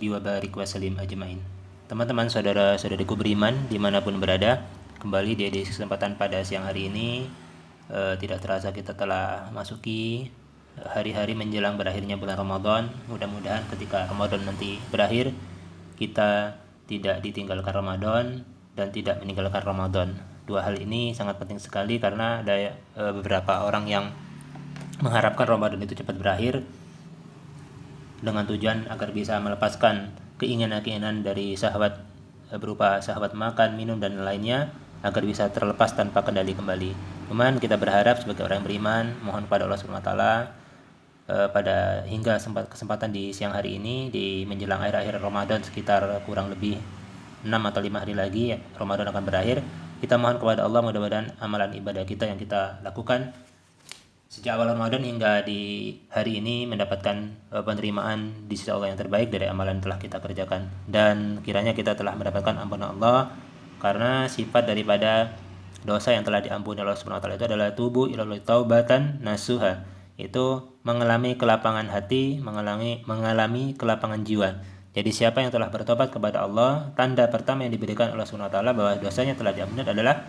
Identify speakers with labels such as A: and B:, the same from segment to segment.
A: sahbihi wa barik wa salim ajmain. Teman-teman, saudara-saudariku beriman dimanapun berada, kembali di edisi kesempatan pada siang hari ini. Tidak terasa kita telah masuki hari-hari menjelang berakhirnya bulan Ramadan. Mudah-mudahan ketika Ramadan nanti berakhir, kita tidak ditinggalkan Ramadan dan tidak meninggalkan Ramadan. Dua hal ini sangat penting sekali karena ada beberapa orang yang mengharapkan Ramadan itu cepat berakhir dengan tujuan agar bisa melepaskan keinginan-keinginan dari syahwat berupa syahwat makan, minum dan lainnya agar bisa terlepas tanpa kendali kembali. Cuman kita berharap sebagai orang beriman, mohon kepada Allah Subhanahu wa taala pada hingga kesempatan di siang hari ini di menjelang akhir-akhir Ramadan sekitar kurang lebih 6 atau 5 hari lagi Ramadan akan berakhir. Kita mohon kepada Allah mudah-mudahan amalan ibadah kita yang kita lakukan sejak awal Ramadan hingga di hari ini mendapatkan penerimaan di sisi Allah yang terbaik dari amalan yang telah kita kerjakan, dan kiranya kita telah mendapatkan ampunan Allah, karena sifat daripada dosa yang telah diampuni Allah Subhanahu wa taala itu adalah tubu ilallahi taubatan nasuha, itu mengalami kelapangan hati, mengalami kelapangan jiwa. Jadi siapa yang telah bertobat kepada Allah, tanda pertama yang diberikan Allah Subhanahu wa taala bahwa dosanya telah diampuni adalah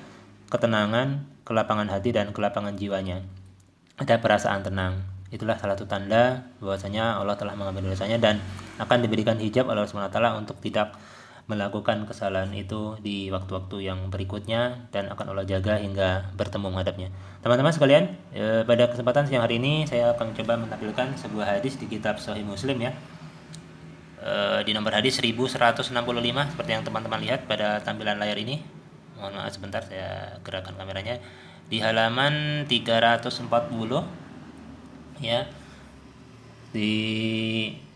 A: ketenangan, kelapangan hati dan kelapangan jiwanya. Ada perasaan tenang. Itulah salah satu tanda bahwasanya Allah telah mengampuni dosanya dan akan diberikan hijab oleh Allah Subhanahu wa taala untuk tidak melakukan kesalahan itu di waktu-waktu yang berikutnya, dan akan Allah jaga hingga bertemu menghadapnya. Teman-teman sekalian, pada kesempatan siang hari ini saya akan coba menampilkan sebuah hadis di kitab Sahih Muslim ya. Di nomor hadis 1165 seperti yang teman-teman lihat pada tampilan layar ini. Mohon maaf sebentar, saya gerakkan kameranya. Di halaman 340 ya, di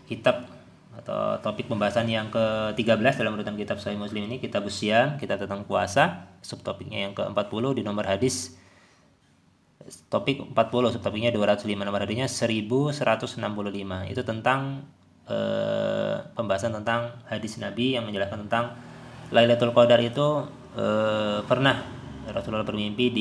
A: kitab atau topik pembahasan yang ke-13 dalam urutan kitab Sahih Muslim ini, kitab Siyam, kita tentang puasa, subtopiknya yang ke-40 di nomor hadis topik 40, subtopiknya 205, nomor hadisnya 1165. Itu tentang pembahasan tentang hadis Nabi yang menjelaskan tentang Lailatul Qadar itu pernah Rasulullah bermimpi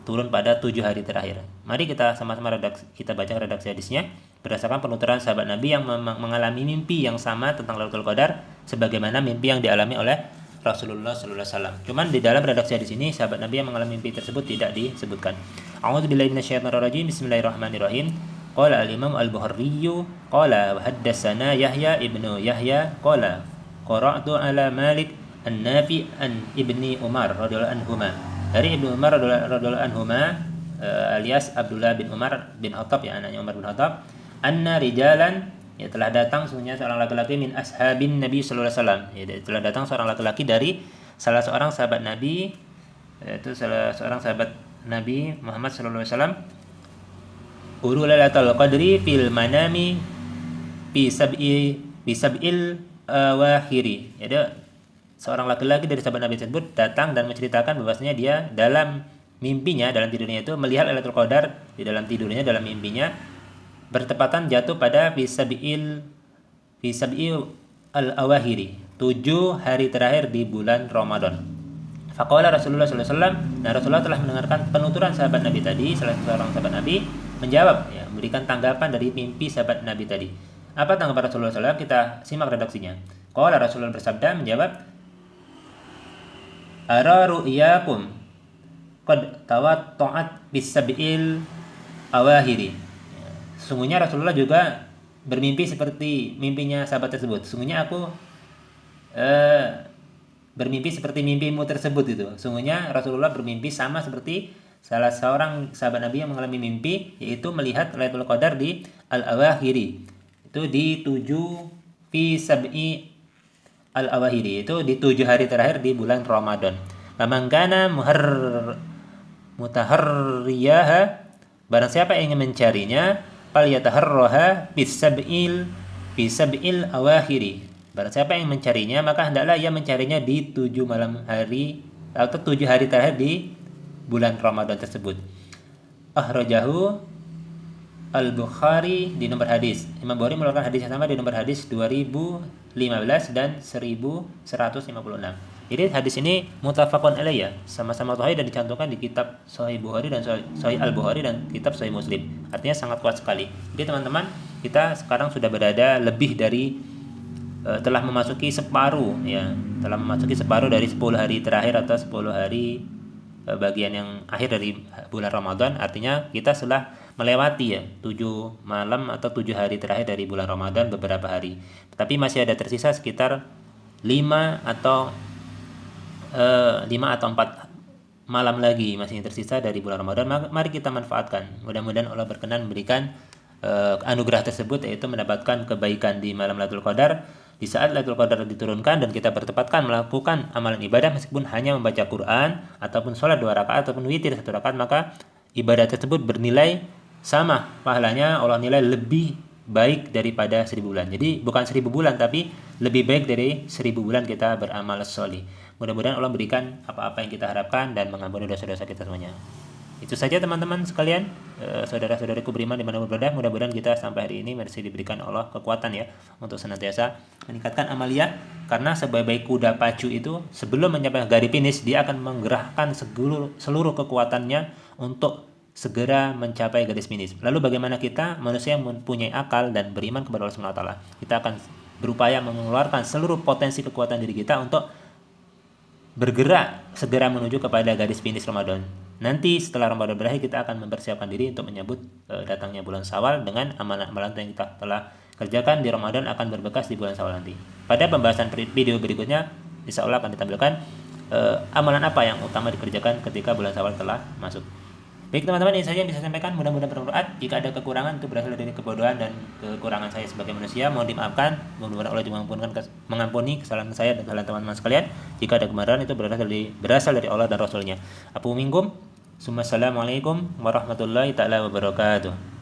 A: turun pada 7 hari terakhir. Mari kita sama-sama kita baca redaksi hadisnya berdasarkan penuturan sahabat Nabi yang mengalami mimpi yang sama tentang Lailatul Qadar sebagaimana mimpi yang dialami oleh Rasulullah sallallahu alaihi wasallam. Cuman di dalam redaksi hadis ini sahabat Nabi yang mengalami mimpi tersebut tidak disebutkan. A'udzubillahi minasyaitonir rajim. Bismillahirrahmanirrahim. Qala al-Imam al-Bukhari qala wa haddatsana Yahya ibnu Yahya qala qara'tu ala Malik an-Nafi an ibni Umar radhiyallahu anhuma. Dari Ibnu Umar radhiyallahu anhuma alias Abdullah bin Umar bin Khattab, ya, anaknya Umar bin Khattab, anna rijalan, ya, telah datang sesungguhnya seorang laki-laki min ashabin Nabi sallallahu alaihi wasallam, ya, telah datang seorang laki-laki dari salah seorang sahabat Nabi, yaitu salah seorang sahabat Nabi Muhammad sallallahu alaihi wasallam, uru lailatul qadri fil manami fi sab'il awahiri. Jadi seorang laki-laki dari sahabat Nabi tersebut datang dan menceritakan bahwasanya dia dalam mimpinya, dalam tidurnya itu melihat Lailatul Qadar di dalam tidurnya, dalam mimpinya bertepatan jatuh pada fi sab'il al-awahiri, 7 hari terakhir di bulan Ramadan. Faqala Rasulullah sallallahu alaihi wasallam, nah Rasulullah telah mendengarkan penuturan sahabat Nabi tadi, salah seorang sahabat Nabi menjawab, ya, memberikan tanggapan dari mimpi sahabat Nabi tadi. Apa tanggapan Rasulullah sallallahu alaihi wasallam? Kita simak redaksinya. Qala Rasulullah bersabda, menjawab, ara ru'yakum qad tawatta'at bis-sab'il awahiri. Sesungguhnya Rasulullah juga bermimpi seperti mimpinya sahabat tersebut. Sesungguhnya aku bermimpi seperti mimpimu tersebut itu. Sesungguhnya Rasulullah bermimpi sama seperti salah seorang sahabat Nabi yang mengalami mimpi, yaitu melihat Lailatul Qadar di al-awahiri. Itu di 7 fi sab'i al-awahiri, itu di 7 hari terakhir di bulan Ramadan. Famangkana mutaharriyaha, barang siapa yang ingin mencarinya, falyataharraha fi sab'il awahiri. Barang siapa yang mencarinya, maka hendaklah ia mencarinya di 7 malam hari atau 7 hari terakhir di bulan Ramadan tersebut. Akhrajahu Al-Bukhari di nomor hadis. Imam Bukhari mengeluarkan hadis yang sama di nomor hadis 2015 dan 1156. Jadi hadis ini muttafaqun alaih, ya, sama-sama sahih dan dicantumkan di kitab Sahih Bukhari dan Sahih Al-Bukhari dan kitab Sahih Muslim. Artinya sangat kuat sekali. Jadi teman-teman, kita sekarang sudah berada lebih dari telah memasuki separuh, ya, telah memasuki separuh dari 10 hari terakhir atau 10 hari bagian yang akhir dari bulan Ramadan. Artinya kita sudah melewati, ya, 7 malam atau 7 hari terakhir dari bulan Ramadan beberapa hari. Tapi masih ada tersisa sekitar 5 atau 4 malam lagi masih tersisa dari bulan Ramadan. Mari kita manfaatkan. Mudah-mudahan Allah berkenan memberikan anugerah tersebut, yaitu mendapatkan kebaikan di malam Lailatul Qadar. Di saat Lailatul Qadar diturunkan dan kita bertepatkan melakukan amalan ibadah meskipun hanya membaca Quran ataupun sholat 2 rakaat ataupun witir 1 rakaat, maka ibadah tersebut bernilai sama pahalanya, Allah nilai lebih baik daripada 1000 bulan. Jadi bukan 1000 bulan, tapi lebih baik dari 1000 bulan kita beramal sholih. Mudah-mudahan Allah berikan apa-apa yang kita harapkan dan mengampuni dosa-dosa kita semuanya. Itu saja teman-teman sekalian, saudara-saudariku beriman dimanapun berada. Mudah-mudahan kita sampai hari ini masih diberikan Allah kekuatan, ya, untuk senantiasa meningkatkan amalia. Karena sebaik-baik kuda pacu itu sebelum mencapai garis finish, dia akan menggerahkan seluruh kekuatannya untuk segera mencapai garis finish. Lalu bagaimana kita, manusia yang mempunyai akal dan beriman kepada Allah Subhanahu wa taala? Kita akan berupaya mengeluarkan seluruh potensi kekuatan diri kita untuk bergerak segera menuju kepada garis finish Ramadan. Nanti setelah Ramadan berakhir, kita akan mempersiapkan diri untuk menyambut datangnya bulan Syawal dengan amalan-amalan yang kita telah kerjakan di Ramadan akan berbekas di bulan Syawal nanti. Pada pembahasan video berikutnya, insya Allah akan ditampilkan amalan apa yang utama dikerjakan ketika bulan Syawal telah masuk. Baik teman-teman, ini saja yang bisa saya sampaikan. Mudah-mudahan bermanfaat. Jika ada kekurangan, itu berasal dari kebodohan dan kekurangan saya sebagai manusia, mohon dimaafkan. Mudah-mudahan Allah juga mengampuni kesalahan saya dan kesalahan teman-teman sekalian. Jika ada kebenaran, itu berasal dari Allah dan Rasulnya. Apu minggum. Assalamualaikum warahmatullahi taala wabarakatuh.